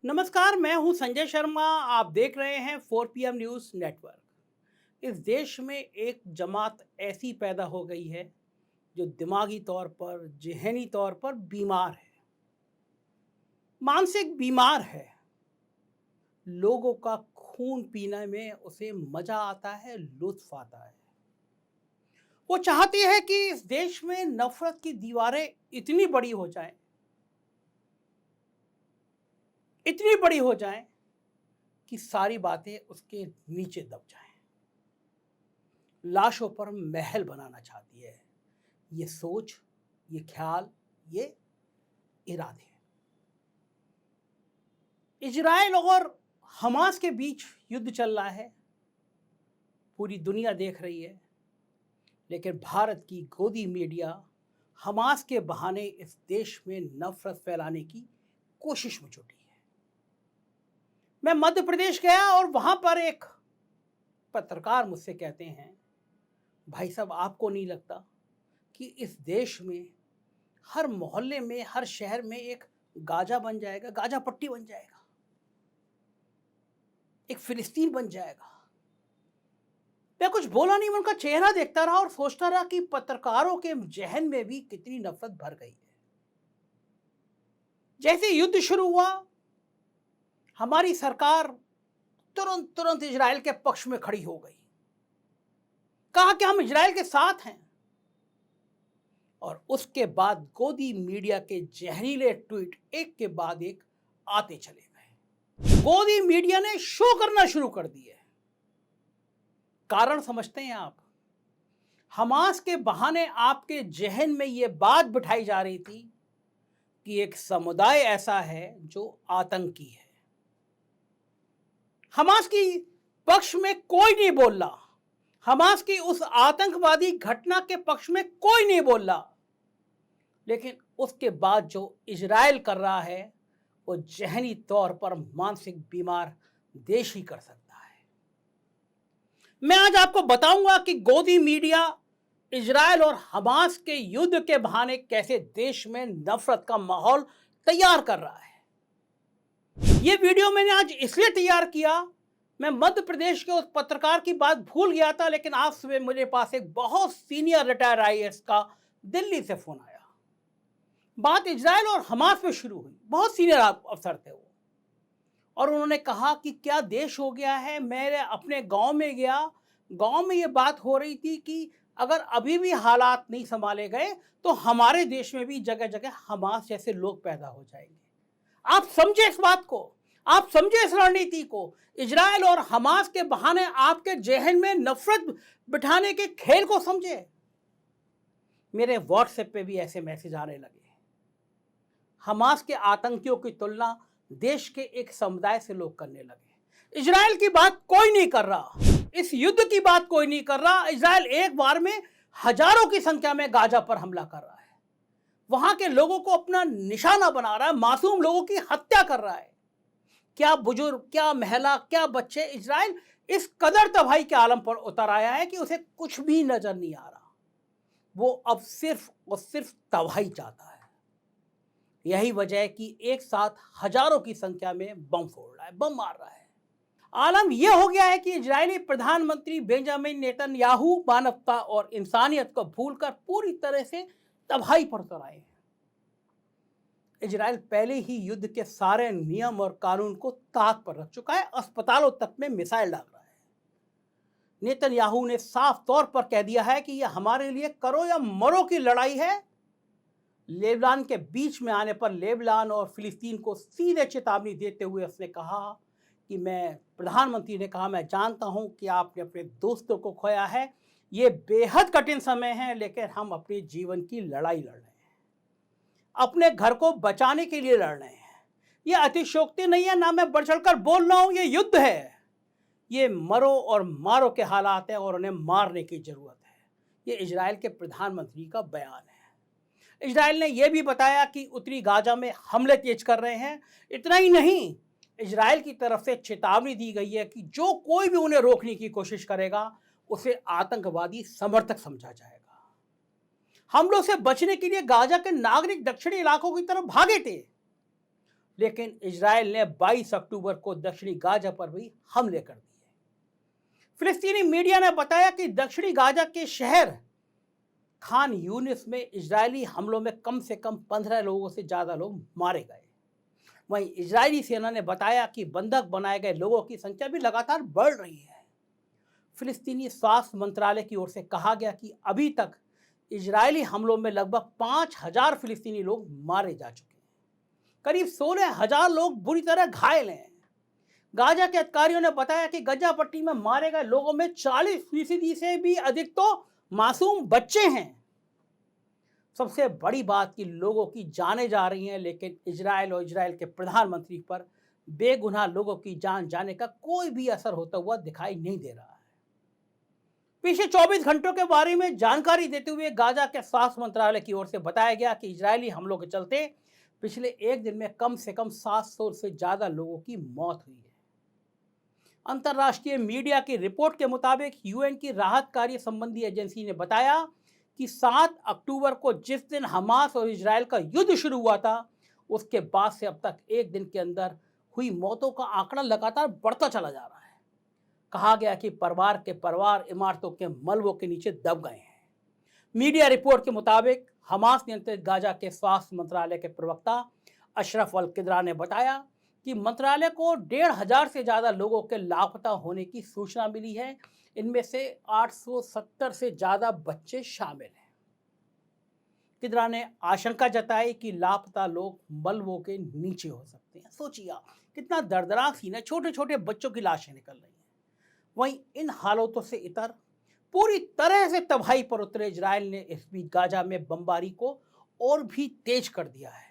नमस्कार, मैं हूं संजय शर्मा। आप देख रहे हैं 4 PM न्यूज़ नेटवर्क। इस देश में एक जमात ऐसी पैदा हो गई है जो दिमागी तौर पर, ज़हनी तौर पर बीमार है, मानसिक बीमार है। लोगों का खून पीने में उसे मज़ा आता है, लुत्फ़ आता है। वो चाहती है कि इस देश में नफ़रत की दीवारें इतनी बड़ी हो जाएं कि सारी बातें उसके नीचे दब जाएं। लाशों पर महल बनाना चाहती है। ये सोच, ये ख्याल, ये इरादे। इजराइल और हमास के बीच युद्ध चल रहा है, पूरी दुनिया देख रही है, लेकिन भारत की गोदी मीडिया हमास के बहाने इस देश में नफरत फैलाने की कोशिश में जुटी है। मैं मध्य प्रदेश गया और वहां पर एक पत्रकार मुझसे कहते हैं, भाई साहब, आपको नहीं लगता कि इस देश में हर मोहल्ले में, हर शहर में एक गाजा बन जाएगा, गाजा पट्टी बन जाएगा, एक फिलिस्तीन बन जाएगा। मैं कुछ बोला नहीं, मैं उनका चेहरा देखता रहा और सोचता रहा कि पत्रकारों के जहन में भी कितनी नफरत भर गई है। जैसे युद्ध शुरू हुआ, हमारी सरकार तुरंत इजराइल के पक्ष में खड़ी हो गई, कहा कि हम इजराइल के साथ हैं। और उसके बाद गोदी मीडिया के जहरीले ट्वीट एक के बाद एक आते चले गए। गोदी मीडिया ने शो करना शुरू कर दिए। कारण समझते हैं आप? हमास के बहाने आपके जहन में यह बात बिठाई जा रही थी कि एक समुदाय ऐसा है जो आतंकी है। हमास की पक्ष में कोई नहीं बोल रहा, हमास की उस आतंकवादी घटना के पक्ष में कोई नहीं बोल रहा, लेकिन उसके बाद जो इजराइल कर रहा है वो जहनी तौर पर मानसिक बीमार देश ही कर सकता है। मैं आज आपको बताऊंगा कि गोदी मीडिया इजराइल और हमास के युद्ध के बहाने कैसे देश में नफरत का माहौल तैयार कर रहा है। ये वीडियो मैंने आज इसलिए तैयार किया, मैं मध्य प्रदेश के उस पत्रकार की बात भूल गया था, लेकिन आज सुबह मेरे पास एक बहुत सीनियर रिटायर IAS का दिल्ली से फोन आया। बात इजराइल और हमास में शुरू हुई। बहुत सीनियर अफसर थे वो, और उन्होंने कहा कि क्या देश हो गया है। मेरे अपने गांव में गया, गांव में ये बात हो रही थी कि अगर अभी भी हालात नहीं संभाले गए तो हमारे देश में भी जगह जगह हमास जैसे लोग पैदा हो जाएंगे। आप समझे इस बात को, आप समझे इस रणनीति को। इजराइल और हमास के बहाने आपके जहन में नफरत बिठाने के खेल को समझे। मेरे व्हाट्सएप पे भी ऐसे मैसेज आने लगे। हमास के आतंकियों की तुलना देश के एक समुदाय से लोग करने लगे। इजराइल की बात कोई नहीं कर रहा, इस युद्ध की बात कोई नहीं कर रहा। इजराइल एक बार में हजारों की संख्या में गाजा पर हमला कर रहा है, वहां के लोगों को अपना निशाना बना रहा है, मासूम लोगों की हत्या कर रहा है। क्या बुजुर्ग, क्या महिला, क्या बच्चे। इजराइल इस कदर तबाही के आलम पर उतर आया है कि उसे कुछ भी नजर नहीं आ रहा। वो अब सिर्फ और सिर्फ तबाही चाहता है। यही वजह है कि एक साथ हजारों की संख्या में बम फोड़ रहा है, बम मार रहा है। आलम यह हो गया है कि इजरायली प्रधानमंत्री बेंजामिन नेतन्याहू मानवता और इंसानियत को भूलकर पूरी तरह से तबाही पर उतर आए हैं। इजराइल पहले ही युद्ध के सारे नियम और कानून को ताक पर रख चुका है, अस्पतालों तक में मिसाइल डाल रहा है। नेतन्याहू ने साफ तौर पर कह दिया है कि यह हमारे लिए करो या मरो की लड़ाई है। लेबनान के बीच में आने पर लेबनान और फिलिस्तीन को सीधे चेतावनी देते हुए उसने कहा कि प्रधानमंत्री ने कहा, मैं जानता हूं कि आपने अपने दोस्तों को खोया है, ये बेहद कठिन समय है, लेकिन हम अपने जीवन की लड़ाई लड़ रहे हैं, अपने घर को बचाने के लिए लड़ रहे हैं। ये अतिशयोक्ति नहीं है, ना मैं बढ़ चढ़कर बोल रहा हूं, ये युद्ध है। ये मरो और मारो के हालात हैं और उन्हें मारने की जरूरत है। ये इजराइल के प्रधानमंत्री का बयान है। इजराइल ने यह भी बताया कि उत्तरी गाजा में हमले तेज कर रहे हैं। इतना ही नहीं, इजराइल की तरफ से चेतावनी दी गई है कि जो कोई भी उन्हें रोकने की कोशिश करेगा उसे आतंकवादी समर्थक समझा जाएगा। हमलों से बचने के लिए गाजा के नागरिक दक्षिणी इलाकों की तरफ भागे थे। लेकिन इजराइल ने 22 अक्टूबर को दक्षिणी गाजा पर भी हमले कर दिए। फिलिस्तीनी मीडिया ने बताया कि दक्षिणी गाजा के शहर खान यूनिस में इजरायली हमलों में कम से कम 15 लोगों से ज़्यादा लोग मारे गए। वहीं इजरायली सेना ने बताया कि बंधक बनाए गए लोगों की संख्या भी लगातार बढ़ रही है। फिलिस्तीनी स्वास्थ्य मंत्रालय की ओर से कहा गया कि अभी तक इजरायली हमलों में लगभग 5,000 फिलिस्तीनी लोग मारे जा चुके हैं। करीब 16,000 लोग बुरी तरह घायल हैं। गाजा के अधिकारियों ने बताया कि गजा पट्टी में मारे गए लोगों में 40% से भी अधिक तो मासूम बच्चे हैं। सबसे बड़ी बात कि लोगों की जानें जा रही हैं, लेकिन इजराइल और इजराइल के प्रधानमंत्री पर बेगुनाह लोगों की जान जाने का कोई भी असर होता हुआ दिखाई नहीं दे रहा है। पिछले 24 घंटों के बारे में जानकारी देते हुए गाजा के स्वास्थ्य मंत्रालय की ओर से बताया गया कि इजरायली हमलों के चलते पिछले एक दिन में कम से कम 700 से ज़्यादा लोगों की मौत हुई है। अंतर्राष्ट्रीय मीडिया की रिपोर्ट के मुताबिक यूएन की राहत कार्य संबंधी एजेंसी ने बताया कि 7 अक्टूबर को जिस दिन हमास और इजराइल का युद्ध शुरू हुआ था, उसके बाद से अब तक एक दिन के अंदर हुई मौतों का आंकड़ा लगातार बढ़ता चला जा रहा है। कहा गया कि परिवार के परिवार इमारतों के मलबों के नीचे दब गए हैं। मीडिया रिपोर्ट के मुताबिक हमास नियंत्रित गाजा के स्वास्थ्य मंत्रालय के प्रवक्ता अशरफ अल किद्रा ने बताया कि मंत्रालय को 1,500 से ज़्यादा लोगों के लापता होने की सूचना मिली है। इनमें से 870 से ज़्यादा बच्चे शामिल हैं। किद्रा ने आशंका जताई कि लापता लोग मलबों के नीचे हो सकते हैं। सोचिए कितना दर्दनाक सीन है, छोटे छोटे बच्चों की लाशें निकल रही हैं। वहीं इन हालातों से इतर पूरी तरह से तबाही पर उतरे इजराइल ने इस बीच गाजा में बमबारी को और भी तेज कर दिया है।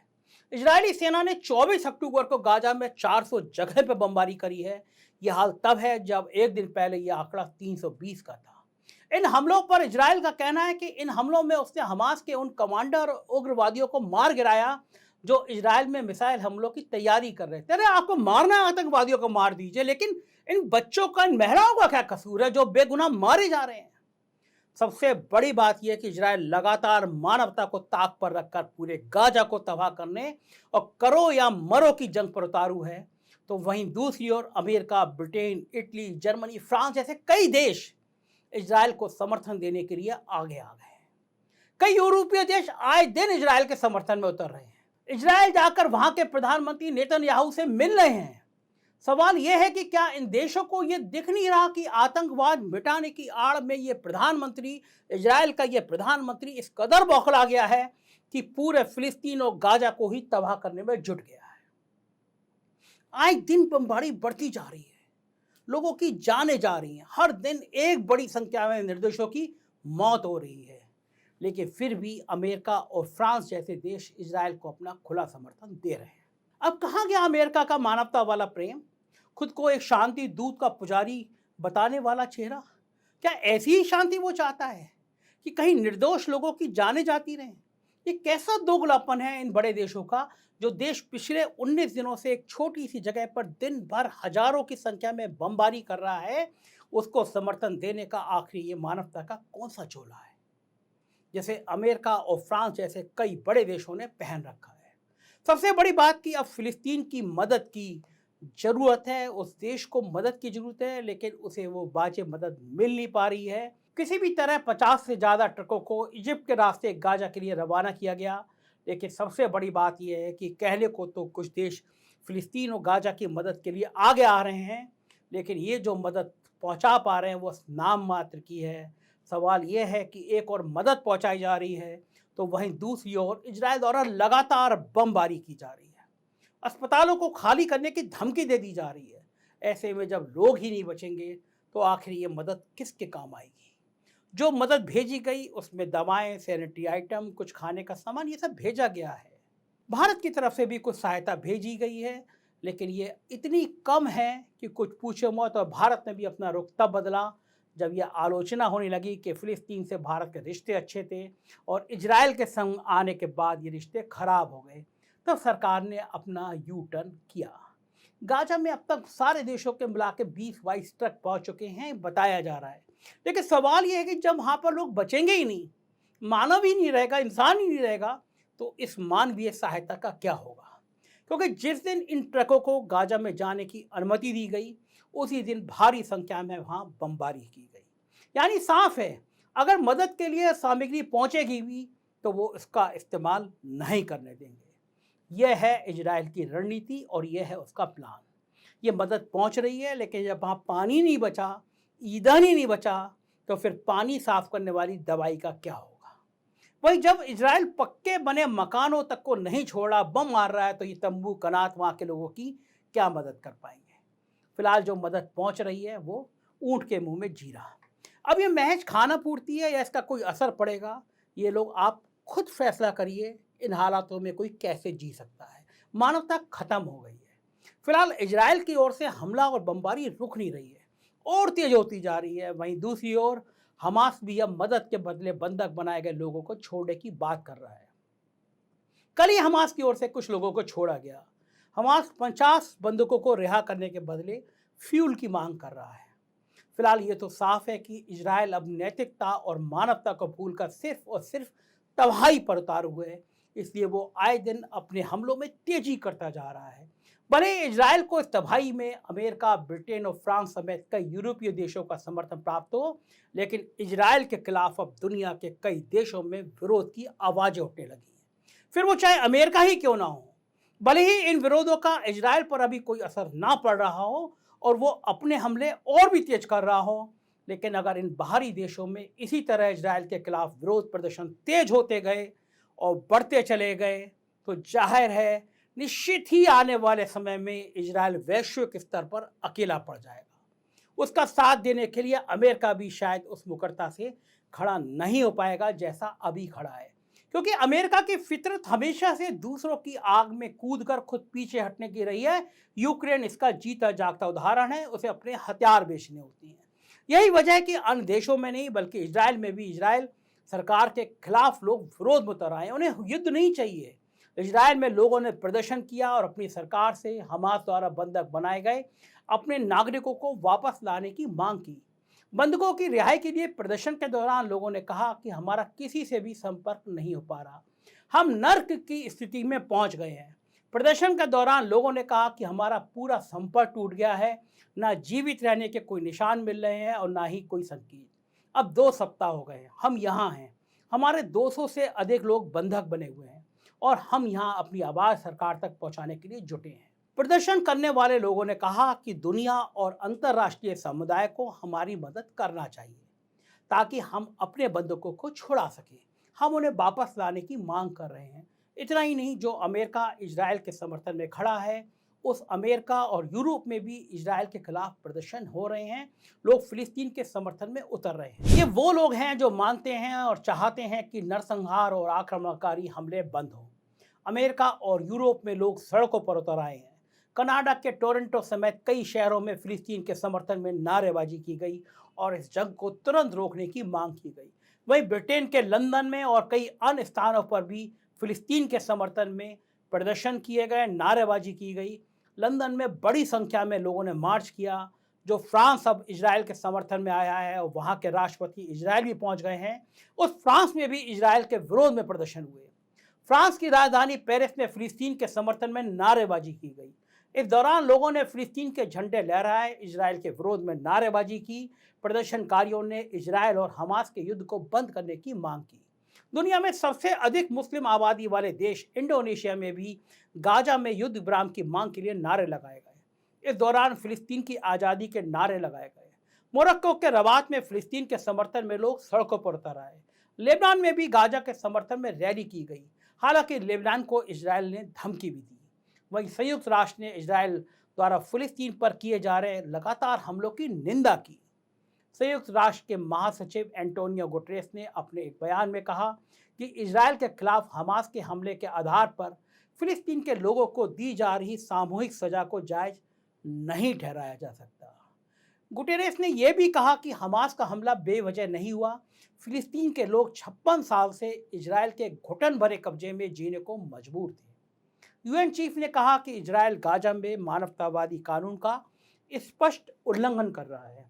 इजरायली सेना ने 24 अक्टूबर को गाजा में 400 जगह पर बमबारी करी है। यह हाल तब है जब एक दिन पहले यह आंकड़ा 320 का था। इन हमलों पर इजराइल का कहना है कि इन हमलों में उसने हमास के उन कमांडर और उग्रवादियों को मार गिराया जो इजराइल में मिसाइल हमलों की तैयारी कर रहे थे। अरे आपको मारना है, आतंकवादियों को मार दीजिए, लेकिन इन बच्चों का, इन महिलाओं का क्या कसूर है जो बेगुनाह मारे जा रहे हैं। सबसे बड़ी बात यह कि इजराइल लगातार मानवता को ताक पर रखकर पूरे गाजा को तबाह करने और करो या मरो की जंग पर उतारू है, तो वहीं दूसरी ओर America, Britain, Italy, Germany, France जैसे कई देश इजराइल को समर्थन देने के लिए आगे आ गए हैं। कई यूरोपीय देश आए दिन इजराइल के समर्थन में उतर रहे हैं। इजराइल जाकर वहां के प्रधानमंत्री नेतन्याहू से मिल रहे हैं। सवाल यह है कि क्या इन देशों को यह दिख नहीं रहा कि आतंकवाद मिटाने की आड़ में ये प्रधानमंत्री, इजराइल का ये प्रधानमंत्री इस कदर बौखला गया है कि पूरे फिलिस्तीन और गाजा को ही तबाह करने में जुट गया है। आए दिन बमबारी बढ़ती जा रही है, लोगों की जानें जा रही हैं, हर दिन एक बड़ी संख्या में निर्दोषों की मौत हो रही है, लेकिन फिर भी अमेरिका और फ्रांस जैसे देश इजराइल को अपना खुला समर्थन दे रहे हैं। अब कहाँ गया अमेरिका का मानवता वाला प्रेम, खुद को एक शांति दूत का पुजारी बताने वाला चेहरा? क्या ऐसी ही शांति वो चाहता है कि कहीं निर्दोष लोगों की जानें जाती रहें? ये कैसा दोगलापन है इन बड़े देशों का, जो देश पिछले 19 दिनों से एक छोटी सी जगह पर दिन भर हजारों की संख्या में बमबारी कर रहा है, उसको समर्थन देने का आखिर ये मानवता का कौन सा चोला है, जैसे अमेरिका और फ्रांस जैसे कई बड़े देशों ने पहन रखा है। सबसे बड़ी बात कि अब फिलिस्तीन की मदद की जरूरत है, उस देश को मदद की जरूरत है, लेकिन उसे वो वाजिब मदद मिल नहीं पा रही है। किसी भी तरह 50 से ज़्यादा ट्रकों को इजिप्ट के रास्ते गाजा के लिए रवाना किया गया, लेकिन सबसे बड़ी बात यह है कि कहने को तो कुछ देश फिलिस्तीन और गाजा की मदद के लिए आगे आ रहे हैं, लेकिन ये जो मदद पहुंचा पा रहे हैं वो नाम मात्र की है। सवाल यह है कि एक और मदद पहुंचाई जा रही है तो वहीं दूसरी ओर इजराइल द्वारा लगातार बमबारी की जा रही है, अस्पतालों को खाली करने की धमकी दे दी जा रही है। ऐसे में जब लोग ही नहीं बचेंगे तो आखिर ये मदद किसके काम आएगी? जो मदद भेजी गई उसमें दवाएं, सैनिटरी आइटम, कुछ खाने का सामान, ये सब भेजा गया है। भारत की तरफ से भी कुछ सहायता भेजी गई है, लेकिन ये इतनी कम है कि कुछ पूछो मत। और भारत ने भी अपना रुख तब बदला जब यह आलोचना होने लगी कि फिलिस्तीन से भारत के रिश्ते अच्छे थे और इजराइल के संग आने के बाद ये रिश्ते खराब हो गए। तब सरकार ने अपना यू टर्न किया। गाजा में अब तक सारे देशों के मिला के 20-22 ट्रक पहुंच चुके हैं बताया जा रहा है, लेकिन सवाल यह है कि जब वहाँ पर लोग बचेंगे ही नहीं, मानव ही नहीं रहेगा, इंसान ही नहीं रहेगा, तो इस मानवीय सहायता का क्या होगा? क्योंकि जिस दिन इन ट्रकों को गाजा में जाने की अनुमति दी गई, उसी दिन भारी संख्या में वहां बमबारी की गई। यानी साफ है, अगर मदद के लिए सामग्री पहुंचेगी भी तो वो इसका इस्तेमाल नहीं करने देंगे। यह है इजराइल की रणनीति और यह है उसका प्लान। ये मदद पहुंच रही है, लेकिन जब वहाँ पानी नहीं बचा, ईंधन ही नहीं बचा, तो फिर पानी साफ करने वाली दवाई का क्या होगा। वही जब इजराइल पक्के बने मकानों तक को नहीं छोड़ा, बम मार रहा है, तो ये तंबू कनात वहाँ के लोगों की क्या मदद कर पाएंगे। फिलहाल जो मदद पहुंच रही है वो ऊंट के मुंह में जीरा। अब ये महज खाना पूर्ति है या इसका कोई असर पड़ेगा, ये लोग आप खुद फैसला करिए। इन हालातों में कोई कैसे जी सकता है। मानवता खत्म हो गई है। फिलहाल इजराइल की ओर से हमला और बमबारी रुक नहीं रही है और तेज होती जा रही है। वहीं दूसरी ओर हमास भी अब मदद के बदले बंधक बनाए गए लोगों को छोड़ने की बात कर रहा है। कल ही हमास की ओर से कुछ लोगों को छोड़ा गया। हमास 50 बंधकों को रिहा करने के बदले फ्यूल की मांग कर रहा है। फिलहाल ये तो साफ है कि इजराइल अब नैतिकता और मानवता को भूलकर सिर्फ और सिर्फ तबाही पर उतारू हुए है। इसलिए वो आए दिन अपने हमलों में तेजी करता जा रहा है। भले इजराइल को इस तबाही में अमेरिका, ब्रिटेन और फ्रांस समेत कई यूरोपीय देशों का समर्थन प्राप्त हो, लेकिन इजराइल के खिलाफ अब दुनिया के कई देशों में विरोध की आवाजें उठने लगी हैं। फिर वो चाहे अमेरिका ही क्यों ना हो। भले ही इन विरोधों का इजराइल पर अभी कोई असर ना पड़ रहा हो और वो अपने हमले और भी तेज कर रहा हो, लेकिन अगर इन बाहरी देशों में इसी तरह इजराइल के खिलाफ विरोध प्रदर्शन तेज होते गए और बढ़ते चले गए, तो जाहिर है निश्चित ही आने वाले समय में इजराइल वैश्विक स्तर पर अकेला पड़ जाएगा। उसका साथ देने के लिए अमेरिका भी शायद उस मुकरता से खड़ा नहीं हो पाएगा जैसा अभी खड़ा है, क्योंकि अमेरिका की फितरत हमेशा से दूसरों की आग में कूदकर खुद पीछे हटने की रही है। यूक्रेन इसका जीता जागता उदाहरण है। उसे अपने हथियार बेचने होती हैं। यही वजह है कि अन्य देशों में नहीं बल्कि इजराइल में भी इजराइल सरकार के खिलाफ लोग विरोध में उतर आए। उन्हें युद्ध नहीं चाहिए। इजराइल में लोगों ने प्रदर्शन किया और अपनी सरकार से हमास द्वारा बंधक बनाए गए अपने नागरिकों को वापस लाने की मांग की। बंधकों की रिहाई के लिए प्रदर्शन के दौरान लोगों ने कहा कि हमारा किसी से भी संपर्क नहीं हो पा रहा, हम नर्क की स्थिति में पहुंच गए हैं। प्रदर्शन के दौरान लोगों ने कहा कि हमारा पूरा संपर्क टूट गया है, ना जीवित रहने के कोई निशान मिल रहे हैं और ना ही कोई संकेत। अब 2 सप्ताह हो गए, हम यहाँ हैं, हमारे 200 से अधिक लोग बंधक बने हुए हैं और हम यहाँ अपनी आवाज़ सरकार तक पहुँचाने के लिए जुटे हैं। प्रदर्शन करने वाले लोगों ने कहा कि दुनिया और अंतर्राष्ट्रीय समुदाय को हमारी मदद करना चाहिए ताकि हम अपने बंधकों को छुड़ा सकें। हम उन्हें वापस लाने की मांग कर रहे हैं। इतना ही नहीं, जो अमेरिका इजराइल के समर्थन में खड़ा है, उस अमेरिका और यूरोप में भी इजराइल के खिलाफ प्रदर्शन हो रहे हैं। लोग फिलिस्तीन के समर्थन में उतर रहे हैं। ये वो लोग हैं जो मानते हैं और चाहते हैं कि नरसंहार और आक्रमणकारी हमले बंद हों। अमेरिका और यूरोप में लोग सड़कों पर उतर आए हैं। कनाडा के टोरंटो समेत कई शहरों में फिलिस्तीन के समर्थन में नारेबाजी की गई और इस जंग को तुरंत रोकने की मांग की गई। वहीं ब्रिटेन के लंदन में और कई अन्य स्थानों पर भी फिलिस्तीन के समर्थन में प्रदर्शन किए गए, नारेबाजी की गई। लंदन में बड़ी संख्या में लोगों ने मार्च किया। जो फ्रांस अब इजराइल के समर्थन में आया है और वहाँ के राष्ट्रपति इजराइल भी पहुँच गए हैं, उस फ्रांस में भी इजराइल के विरोध में प्रदर्शन हुए। फ्रांस की राजधानी पेरिस में फिलिस्तीन के समर्थन में नारेबाजी की गई। इस दौरान लोगों ने फिलिस्तीन के झंडे लहराए, इजराइल के विरोध में नारेबाजी की। प्रदर्शनकारियों ने इजराइल और हमास के युद्ध को बंद करने की मांग की। दुनिया में सबसे अधिक मुस्लिम आबादी वाले देश इंडोनेशिया में भी गाजा में युद्ध विराम की मांग के लिए नारे लगाए गए। इस दौरान फिलिस्तीन की आज़ादी के नारे लगाए गए। मोरक्को के रबात में फिलिस्तीन के समर्थन में लोग सड़कों पर उतर आए। लेबनान में भी गाजा के समर्थन में रैली की गई। हालांकि लेबनान को इजराइल ने धमकी भी दी। वहीं संयुक्त राष्ट्र ने इजराइल द्वारा फिलिस्तीन पर किए जा रहे लगातार हमलों की निंदा की। संयुक्त राष्ट्र के महासचिव एंटोनियो गुटेरेस ने अपने एक बयान में कहा कि इजराइल के खिलाफ हमास के हमले के आधार पर फिलिस्तीन के लोगों को दी जा रही सामूहिक सजा को जायज नहीं ठहराया जा सकता। गुटेरेस ने यह भी कहा कि हमास का हमला बेवजह नहीं हुआ। फिलिस्तीन के लोग 56 साल से इजराइल के घुटन भरे कब्जे में जीने को मजबूर थे। यूएन चीफ ने कहा कि इजराइल गाजा में मानवतावादी कानून का स्पष्ट उल्लंघन कर रहा है।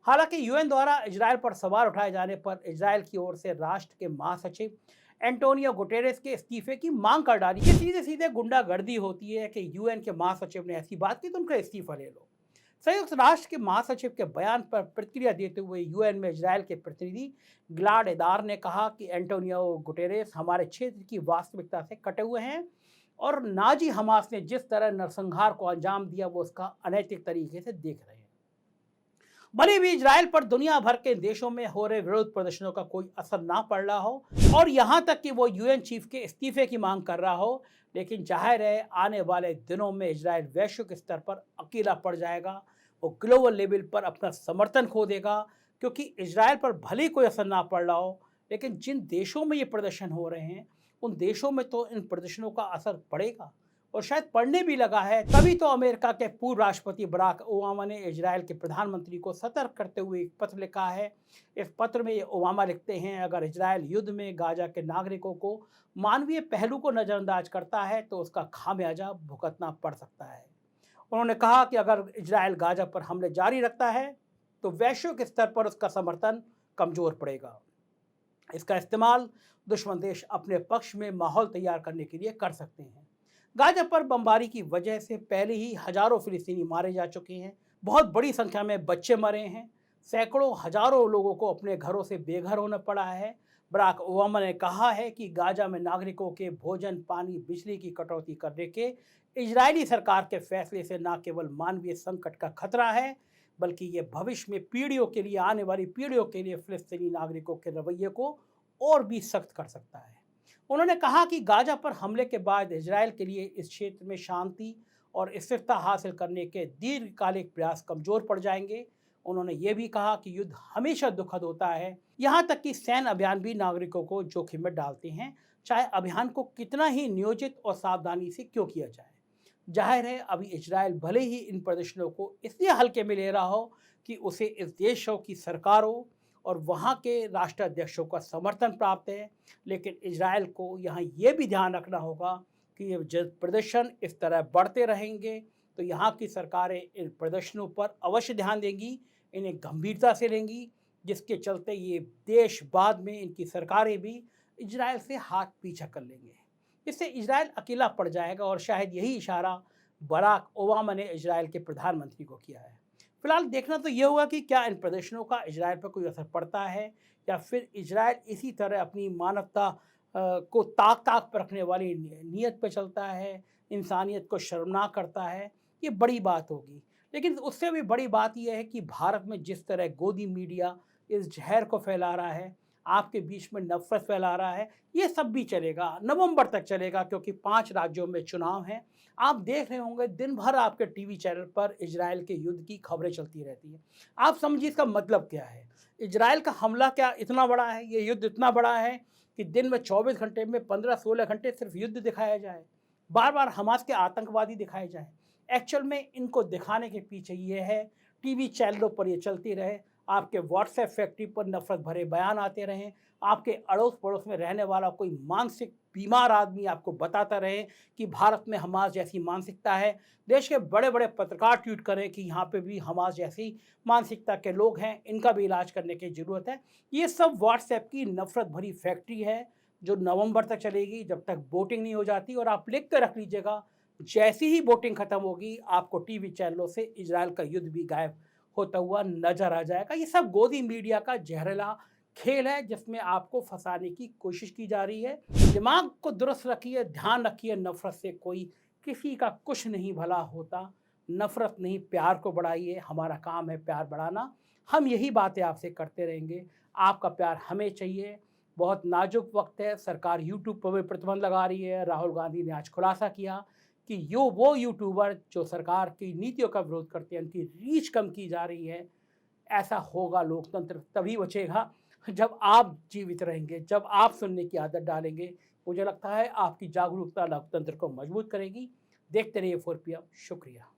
हालांकि यूएन द्वारा इजराइल पर सवाल उठाए जाने पर इजराइल की ओर से राष्ट्र के महासचिव एंटोनियो गुटेरेस के इस्तीफे की मांग कर डाली। ये सीधे सीधे गुंडागर्दी होती है कि यूएन के महासचिव ने ऐसी बात की तो उनका इस्तीफा ले लो। संयुक्त राष्ट्र के महासचिव के बयान पर प्रतिक्रिया देते हुए यूएन में इजरायल के प्रतिनिधि ग्लाड एदार ने कहा कि एंटोनियो गुटेरेस हमारे क्षेत्र की वास्तविकता से कटे हुए हैं और नाजी हमास ने जिस तरह नरसंहार को अंजाम दिया वो उसका अनैतिक तरीके से देख रहे हैं। भले भी इजरायल पर दुनिया भर के देशों में हो रहे विरोध प्रदर्शनों का कोई असर ना पड़ रहा हो और यहाँ तक कि वो यूएन चीफ के इस्तीफे की मांग कर रहा हो, लेकिन जाहिर है आने वाले दिनों में इजरायल वैश्विक स्तर पर अकेला पड़ जाएगा। वो ग्लोबल लेवल पर अपना समर्थन खो देगा, क्योंकि इजरायल पर भले ही कोई असर ना पड़ रहा हो, लेकिन जिन देशों में ये प्रदर्शन हो रहे हैं उन देशों में तो इन प्रदर्शनों का असर पड़ेगा और शायद पड़ने भी लगा है। तभी तो अमेरिका के पूर्व राष्ट्रपति बराक ओबामा ने इजरायल के प्रधानमंत्री को सतर्क करते हुए एक पत्र लिखा है। इस पत्र में ओबामा लिखते हैं, अगर इजरायल युद्ध में गाजा के नागरिकों को मानवीय पहलू को नज़रअंदाज करता है तो उसका खामियाजा भुगतना पड़ सकता है। उन्होंने कहा कि अगर इजरायल गाजा पर हमले जारी रखता है तो वैश्विक स्तर पर उसका समर्थन कमज़ोर पड़ेगा। इसका इस्तेमाल दुश्मन देश अपने पक्ष में माहौल तैयार करने के लिए कर सकते हैं। गाजा पर बमबारी की वजह से पहले ही हजारों फिलिस्तीनी मारे जा चुके हैं, बहुत बड़ी संख्या में बच्चे मरे हैं, सैकड़ों हजारों लोगों को अपने घरों से बेघर होना पड़ा है। बराक ओबामा ने कहा है कि गाजा में नागरिकों के भोजन, पानी, बिजली की कटौती करने के इजरायली सरकार के फैसले से न केवल मानवीय संकट का खतरा है, बल्कि ये भविष्य में पीढ़ियों के लिए, आने वाली पीढ़ियों के लिए फिलिस्तीनी नागरिकों के रवैये को और भी सख्त कर सकता है। उन्होंने कहा कि गाजा पर हमले के बाद इजरायल के लिए इस क्षेत्र में शांति और स्थिरता हासिल करने के दीर्घकालिक प्रयास कमज़ोर पड़ जाएंगे। उन्होंने ये भी कहा कि युद्ध हमेशा दुखद होता है, यहाँ तक कि सैन्य अभियान भी नागरिकों को जोखिम में डालते हैं, चाहे अभियान को कितना ही नियोजित और सावधानी से क्यों किया जाए। जाहिर है अभी इजरायल भले ही इन प्रदर्शनों को इसलिए हल्के में ले रहा हो कि उसे इस देशों की सरकारों और वहाँ के राष्ट्राध्यक्षों का समर्थन प्राप्त है, लेकिन इजरायल को यहाँ ये भी ध्यान रखना होगा कि ये जब प्रदर्शन इस तरह बढ़ते रहेंगे तो यहाँ की सरकारें इन प्रदर्शनों पर अवश्य ध्यान देंगी, इन्हें गंभीरता से लेंगी, जिसके चलते ये देश बाद में, इनकी सरकारें भी इजरायल से हाथ पीछा कर लेंगे। इससे इजरायल अकेला पड़ जाएगा और शायद यही इशारा बराक ओबामा ने इजरायल के प्रधानमंत्री को किया है। फिलहाल देखना तो ये होगा कि क्या इन प्रदर्शनों का इजरायल पर कोई असर पड़ता है या फिर इजरायल इसी तरह अपनी मानवता को ताक पर रखने वाली नीयत पर चलता है, इंसानियत को शर्मनाक करता है। ये बड़ी बात होगी, लेकिन उससे भी बड़ी बात यह है कि भारत में जिस तरह गोदी मीडिया इस जहर को फैला रहा है, आपके बीच में नफरत फैला रहा है, ये सब भी चलेगा, नवंबर तक चलेगा, क्योंकि 5 राज्यों में चुनाव हैं। आप देख रहे होंगे दिन भर आपके टीवी चैनल पर इजरायल के युद्ध की खबरें चलती रहती हैं। आप समझिए इसका मतलब क्या है। इजरायल का हमला क्या इतना बड़ा है, ये युद्ध इतना बड़ा है कि दिन में 24 घंटे में 15-16 घंटे सिर्फ युद्ध दिखाया जाए, बार बार हमास के आतंकवादी दिखाए जाए। एक्चुअल में इनको दिखाने के पीछे ये है, टीवी चैनलों पर ये चलती रहे, आपके व्हाट्सएप फैक्ट्री पर नफरत भरे बयान आते रहें, आपके अड़ोस पड़ोस में रहने वाला कोई मानसिक बीमार आदमी आपको बताता रहे कि भारत में हमास जैसी मानसिकता है, देश के बड़े बड़े पत्रकार ट्वीट करें कि यहाँ पे भी हमास जैसी मानसिकता के लोग हैं, इनका भी इलाज करने की ज़रूरत है। ये सब व्हाट्सएप की नफरत भरी फैक्ट्री है जो नवंबर तक चलेगी, जब तक वोटिंग नहीं हो जाती। और आप लिख कर रख लीजिएगा, जैसी ही वोटिंग खत्म होगी आपको टीवी चैनलों से इजरायल का युद्ध भी गायब होता हुआ नजर आ जाएगा। ये सब गोदी मीडिया का जहरीला खेल है जिसमें आपको फंसाने की कोशिश की जा रही है। दिमाग को दुरुस्त रखिए, ध्यान रखिए, नफरत से कोई किसी का कुछ नहीं भला होता। नफरत नहीं, प्यार को बढ़ाइए, हमारा काम है प्यार बढ़ाना। हम यही बातें आपसे करते रहेंगे, आपका प्यार हमें चाहिए। बहुत नाजुक वक्त है, सरकार यूट्यूब पर भी प्रतिबंध लगा रही है। राहुल गांधी ने आज खुलासा किया कि वो यूट्यूबर जो सरकार की नीतियों का विरोध करते हैं, उनकी रीच कम की जा रही है। ऐसा होगा, लोकतंत्र तभी बचेगा जब आप जीवित रहेंगे, जब आप सुनने की आदत डालेंगे। मुझे लगता है आपकी जागरूकता लोकतंत्र को मजबूत करेगी। देखते रहिए 4PM। शुक्रिया।